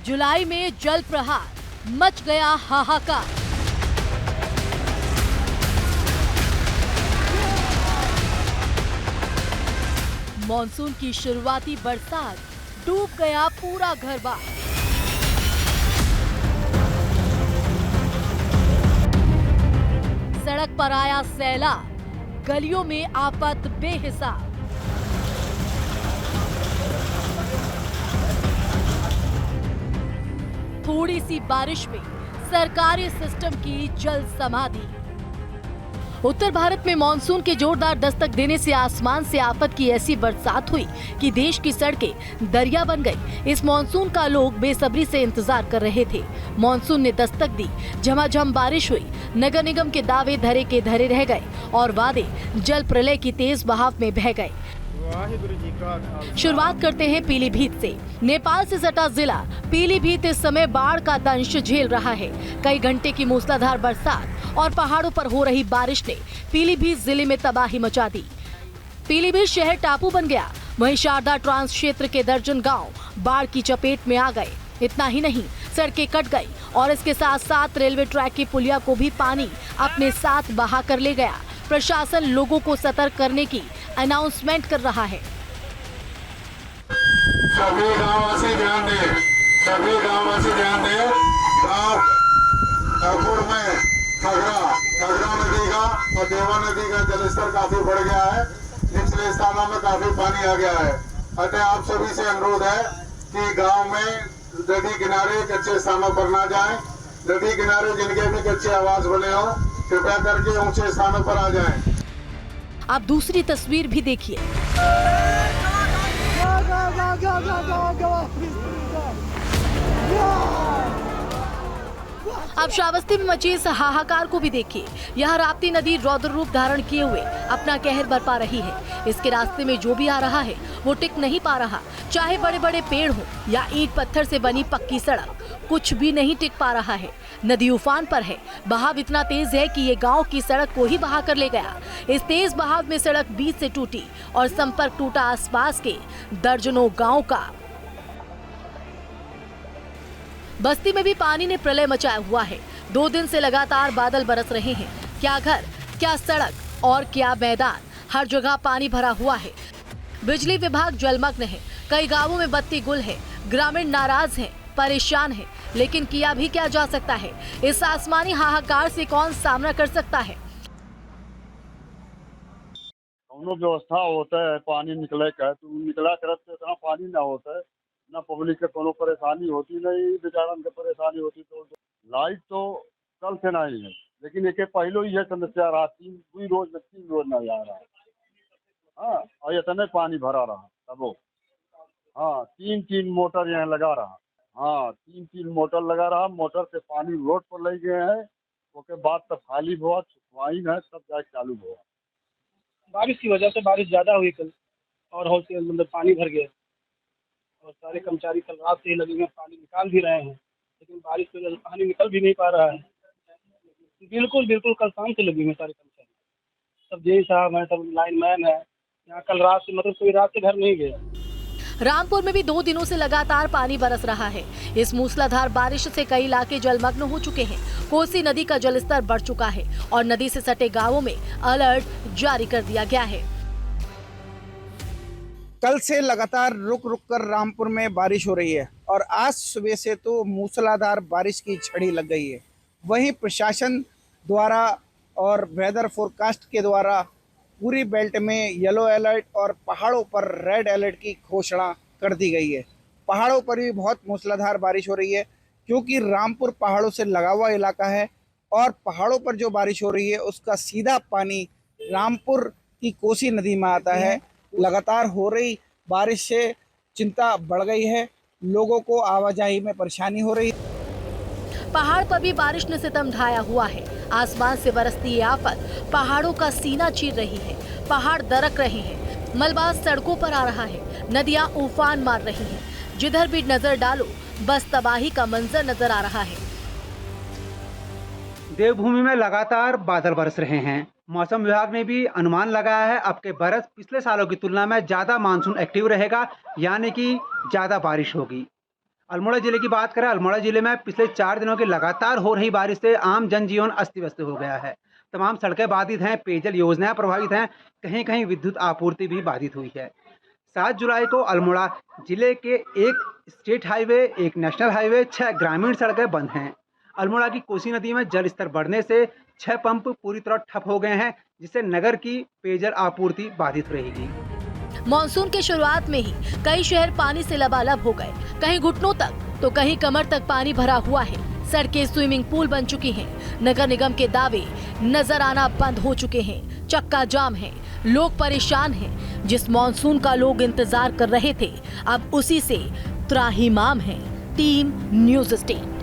जुलाई में जल प्रहार, मच गया हाहाकार। मॉनसून की शुरुआती बरसात, डूब गया पूरा घर-बार। सड़क पर आया सैलाब, गलियों में आफत बेहिसाब। थोड़ी सी बारिश में सरकारी सिस्टम की जल समाधि। उत्तर भारत में मानसून के जोरदार दस्तक देने से आसमान से आफत की ऐसी बरसात हुई कि देश की सड़कें दरिया बन गई। इस मानसून का लोग बेसब्री से इंतजार कर रहे थे। मानसून ने दस्तक दी, झमाझम बारिश हुई, नगर निगम के दावे धरे के धरे रह गए और वादे जल प्रलय की तेज बहाव में बह गए। शुरुआत करते हैं पीलीभीत से। नेपाल से सटा जिला पीलीभीत इस समय बाढ़ का दंश झेल रहा है। कई घंटे की मूसलाधार बरसात और पहाड़ों पर हो रही बारिश ने पीलीभीत जिले में तबाही मचा दी। पीलीभीत शहर टापू बन गया। वहीं शारदा ट्रांस क्षेत्र के दर्जन गांव बाढ़ की चपेट में आ गए। इतना ही नहीं, सड़कें कट गई और इसके साथ साथ रेलवे ट्रैक की पुलिया को भी पानी अपने साथ बहा कर ले गया। प्रशासन लोगों को सतर्क करने की अनाउंसमेंट कर रहा है। सभी गांववासी ध्यान दें, सभी गांववासी ध्यान दें। गांव ठाकुर में खगरा नदी का और देवा नदी का जलस्तर काफी बढ़ गया है। निचले स्थानों में काफी पानी आ गया है। अतः आप सभी से अनुरोध है कि गांव में नदी किनारे कच्चे स्थानों पर ना जाएं। नदी किनारे जिनके भी कच्चे आवास बने हो, कृपया करके ऊंचे स्थानों पर आ जाएं। आप दूसरी तस्वीर भी देखिए। अब श्रावस्ती में मचे इस हाहाकार को भी देखिए। यह राप्ती नदी रौद्र रूप धारण किए हुए अपना कहर बरपा रही है। इसके रास्ते में जो भी आ रहा है वो टिक नहीं पा रहा। चाहे बड़े बड़े पेड़ हो या ईंट पत्थर से बनी पक्की सड़क, कुछ भी नहीं टिक पा रहा है। नदी उफान पर है। बहाव इतना तेज है कि ये गांव की सड़क को ही बहा कर ले गया। इस तेज बहाव में सड़क बीच से टूटी और संपर्क टूटा आसपास के दर्जनों गांव का। बस्ती में भी पानी ने प्रलय मचाया हुआ है। 2 दिन से लगातार बादल बरस रहे हैं। क्या घर, क्या सड़क और क्या मैदान, हर जगह पानी भरा हुआ है। बिजली विभाग जलमग्न है। कई गांवों में बत्ती गुल है। ग्रामीण नाराज हैं, परेशान हैं, लेकिन किया भी क्या जा सकता है। इस आसमानी हाहाकार से कौन सामना कर सकता है। व्यवस्था होता है पानी निकले का, तो निकला करत से इतना पानी ना होता है, ना पब्लिक के कोनो परेशानी होती, नहीं बेचारन के परेशानी होती। तो लाइट तो कल से नहीं है, लेकिन एक पहले ही है समस्या रहा। 3 रोज नहीं आ रहा है। हाँ, और इतने पानी भरा रहा तब। हाँ, 3 मोटर यहाँ लगा रहा। हाँ, 3 मोटर लगा रहा। मोटर से पानी रोड पर ले गए हैं। उसके बाद तब खाली हुआ, सुखवाई है, तब जाके चालू हुआ। बारिश की वजह से बारिश ज्यादा हुई कल और हाउस के अंदर पानी भर गया और सारे कर्मचारी कल रात से ही लगे हुए पानी निकाल भी रहे हैं, लेकिन बारिश की वजह से पानी निकल भी नहीं पा रहा है। बिल्कुल कल शाम से लगे हुए सारे कर्मचारी, सब जेई साहब है, सब लाइन मैन है यहाँ। कल रात से मतलब कोई रात से घर नहीं गया। रामपुर में भी 2 दिनों से लगातार पानी बरस रहा है। इस मूसलाधार बारिश से कई इलाके जलमग्न हो चुके हैं। कोसी नदी का जलस्तर बढ़ चुका है और नदी से सटे गांवों में अलर्ट जारी कर दिया गया है। कल से लगातार रुक कर रामपुर में बारिश हो रही है और आज सुबह से तो मूसलाधार बारिश की झड़ी लग गई है। वहीं प्रशासन द्वारा और वेदर फोरकास्ट के द्वारा पूरी बेल्ट में येलो अलर्ट और पहाड़ों पर रेड अलर्ट की घोषणा कर दी गई है। पहाड़ों पर भी बहुत मूसलाधार बारिश हो रही है क्योंकि रामपुर पहाड़ों से लगा हुआ इलाका है और पहाड़ों पर जो बारिश हो रही है उसका सीधा पानी रामपुर की कोसी नदी में आता है। लगातार हो रही बारिश से चिंता बढ़ गई है। लोगों को आवाजाही में परेशानी हो रही है। पहाड़ पर भी बारिश ने सितम ढाया हुआ है। आसमान से बरसती ये आफत पहाड़ों का सीना चीर रही है। पहाड़ दरक रहे हैं। मलबा सड़कों पर आ रहा है। नदियां उफान मार रही हैं। जिधर भी नजर डालो बस तबाही का मंजर नजर आ रहा है। देवभूमि में लगातार बादल बरस रहे हैं। मौसम विभाग ने भी अनुमान लगाया है अब के बरस पिछले सालों की तुलना में ज्यादा मानसून एक्टिव रहेगा, यानी कि ज्यादा बारिश होगी। अल्मोड़ा जिले की बात करें, अल्मोड़ा जिले में पिछले 4 दिनों की लगातार हो रही बारिश से आम जनजीवन अस्त व्यस्त हो गया है। तमाम सड़कें बाधित हैं, पेयजल योजनाएं प्रभावित हैं, कहीं कहीं विद्युत आपूर्ति भी बाधित हुई है। 7 जुलाई को अल्मोड़ा जिले के एक स्टेट हाईवे, एक नेशनल हाईवे, 6 ग्रामीण सड़कें बंद हैं। अल्मोड़ा की कोसी नदी में जल स्तर बढ़ने से 6 पंप पूरी तरह ठप हो गए हैं, जिससे नगर की पेयजल आपूर्ति बाधित रहेगी। मॉनसून के शुरुआत में ही कई शहर पानी से लबालब हो गए, कहीं घुटनों तक तो कहीं कमर तक पानी भरा हुआ है। सड़कें स्विमिंग पूल बन चुकी हैं। नगर निगम के दावे नजर आना बंद हो चुके हैं। चक्का जाम है, लोग परेशान हैं। जिस मॉनसून का लोग इंतजार कर रहे थे, अब उसी से त्राहिमाम है। Team news 18।